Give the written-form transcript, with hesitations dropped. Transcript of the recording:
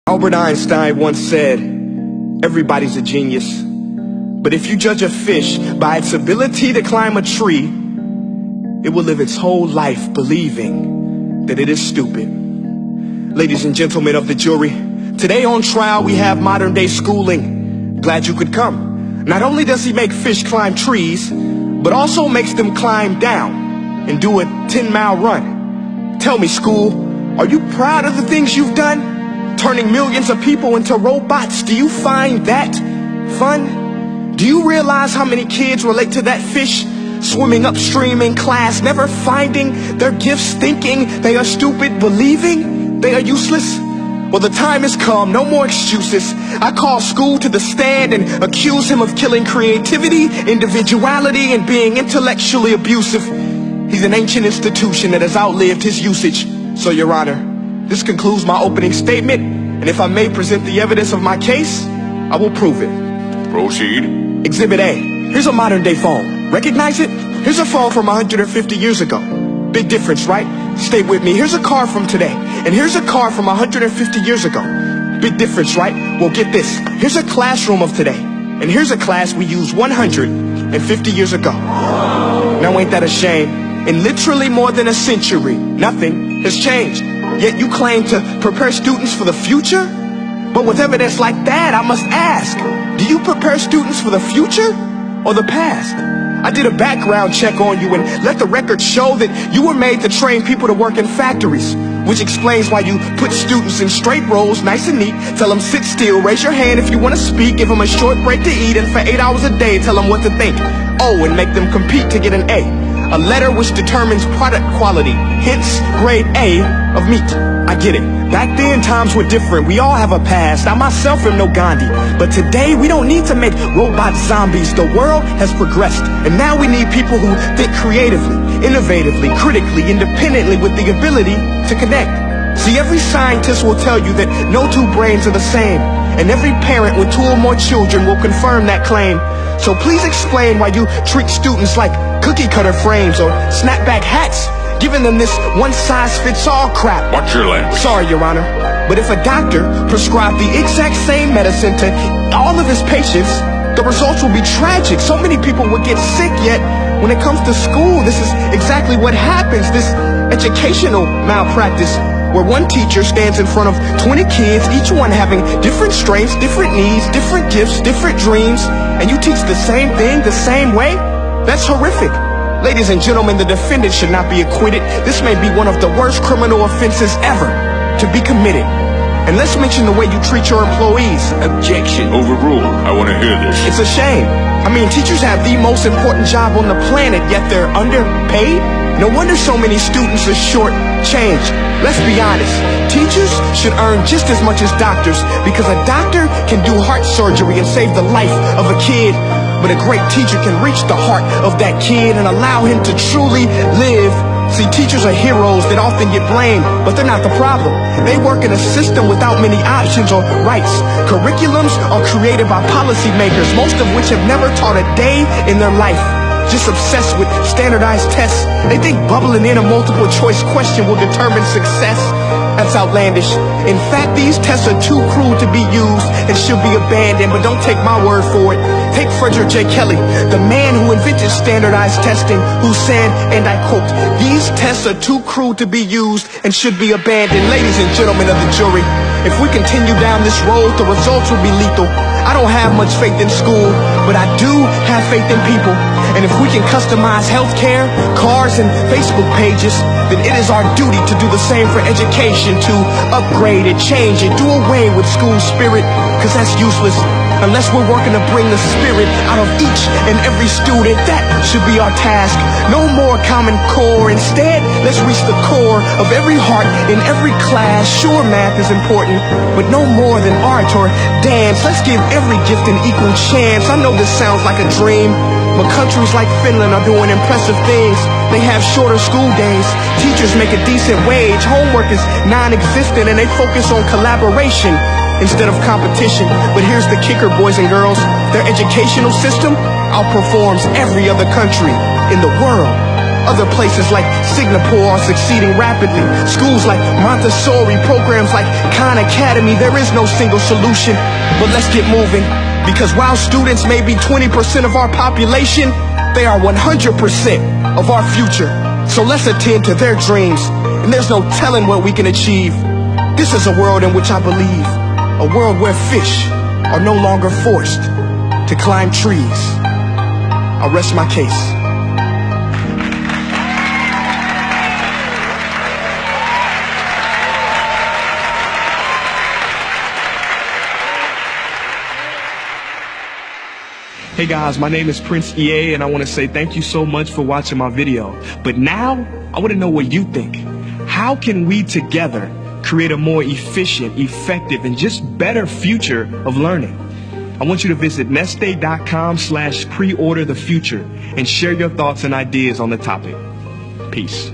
Albert Einstein once said, everybody's a genius, but if you judge a fish by its ability to climb a tree, it will live its whole life believing that it is stupid. Ladies and gentlemen of the jury, today on trial we have modern day schooling. Glad you could come. Not only does he make fish climb trees, but also makes them climb down and do a 10-mile run. Tell me, school, are you proud of the things you've done? Turning millions of people into robots, do you find that fun? Do you realize how many kids relate to that fish swimming upstream in class, never finding their gifts, thinking they are stupid, believing they are useless? Well, the time has come, no more excuses. I call school to the stand and accuse him of killing creativity, individuality, and being intellectually abusive. He's an ancient institution that has outlived his usage. So, Your Honor, this concludes my opening statement, and if I may present the evidence of my case, I will prove it. Proceed. Exhibit A. Here's a modern day phone. Recognize it? Here's a phone from 150 years ago. Big difference, right? Stay with me. Here's a car from today, and here's a car from 150 years ago. Big difference, right? Well, get this. Here's a classroom of today, and here's a class we used 150 years ago. Now ain't that a shame? In literally more than a century, nothing has changed. Yet you claim to prepare students for the future? But with evidence like that, I must ask, do you prepare students for the future or the past? I did a background check on you and let the record show that you were made to train people to work in factories, which explains why you put students in straight rows, nice and neat, tell them sit still, raise your hand if you want to speak, give them a short break to eat, and for 8 hours a day tell them what to think. Oh, and make them compete to get an A. A letter which determines product quality, hence grade A of meat. I get it. Back then, times were different. We all have a past. I myself am no Gandhi. But today, we don't need to make robot zombies. The world has progressed. And now we need people who think creatively, innovatively, critically, independently, with the ability to connect. See, every scientist will tell you that no two brains are the same. And every parent with 2 or more children will confirm that claim. So please explain why you treat students like cookie cutter frames or snapback hats, giving them this one-size-fits-all crap. Watch your language. Sorry, Your Honor, but if a doctor prescribed the exact same medicine to all of his patients, the results will be tragic. So many people would get sick, yet when it comes to school, this is exactly what happens. This educational malpractice, where one teacher stands in front of 20 kids, each one having different strengths, different needs, different gifts, different dreams, and you teach the same thing the same way? That's horrific. Ladies and gentlemen, the defendant should not be acquitted. This may be one of the worst criminal offenses ever to be committed. And let's mention the way you treat your employees. Objection. Overruled. I want to hear this. It's a shame. I mean, teachers have the most important job on the planet, yet they're underpaid? No wonder so many students are short-changed. Let's be honest. Teachers should earn just as much as doctors, because a doctor can do heart surgery and save the life of a kid, but a great teacher can reach the heart of that kid and allow him to truly live. See, teachers are heroes that often get blamed, but they're not the problem. They work in a system without many options or rights. Curriculums are created by policymakers, most of which have never taught a day in their life. Just obsessed with standardized tests. They think bubbling in a multiple choice question will determine success. That's outlandish. In fact, these tests are too cruel to be used and should be abandoned, but don't take my word for it. Take Frederick J. Kelly, the man who invented standardized testing, who said, and I quote, "These tests are too cruel to be used and should be abandoned." Ladies and gentlemen of the jury, if we continue down this road, the results will be lethal. I don't have much faith in school, but I do have faith in people. And if we can customize healthcare, cars, and Facebook pages, then it is our duty to do the same for education, to upgrade it, change it, do away with school spirit, because that's useless. Unless we're working to bring the spirit out of each and every student, that should be our task. No more Common Core. Instead, let's reach the core of every heart in every class. Sure, math is important, but no more than art or dance. Let's give every gift an equal chance. I know this sounds like a dream, but countries like Finland are doing impressive things. They have shorter school days, teachers make a decent wage, homework is non-existent, and they focus on collaboration instead of competition. But here's the kicker, boys and girls. Their educational system outperforms every other country in the world. Other places like Singapore are succeeding rapidly. Schools like Montessori, programs like Khan Academy. There is no single solution, but let's get moving. Because while students may be 20% of our population, they are 100% of our future. So let's attend to their dreams, and there's no telling what we can achieve. This is a world in which I believe, a world where fish are no longer forced to climb trees. I'll rest my case. Hey guys, my name is Prince EA, and I want to say thank you so much for watching my video. But now, I want to know what you think. How can we together create a more efficient, effective, and just better future of learning? I want you to visit nestday.com/preorder the future and share your thoughts and ideas on the topic. Peace.